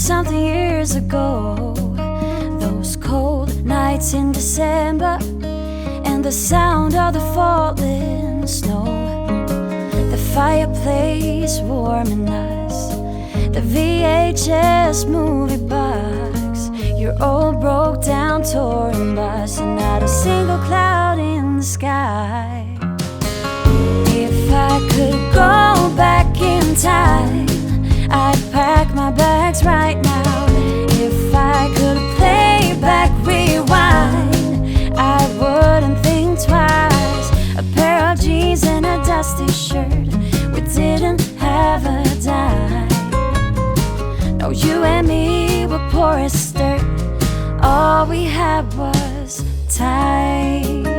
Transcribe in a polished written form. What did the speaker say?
something years ago. Those cold nights in December, and the sound of the falling snow, the fireplace warming us, the VHS movie box, your old broke down touring bus, and not a single cloud in the sky. If I could go back in time, I'd pack my bags right now. If I could play back, rewind, I wouldn't think twice. A pair of jeans and a dusty shirt, we didn't have a dime. No, you and me were poor as dirt, all we had was time.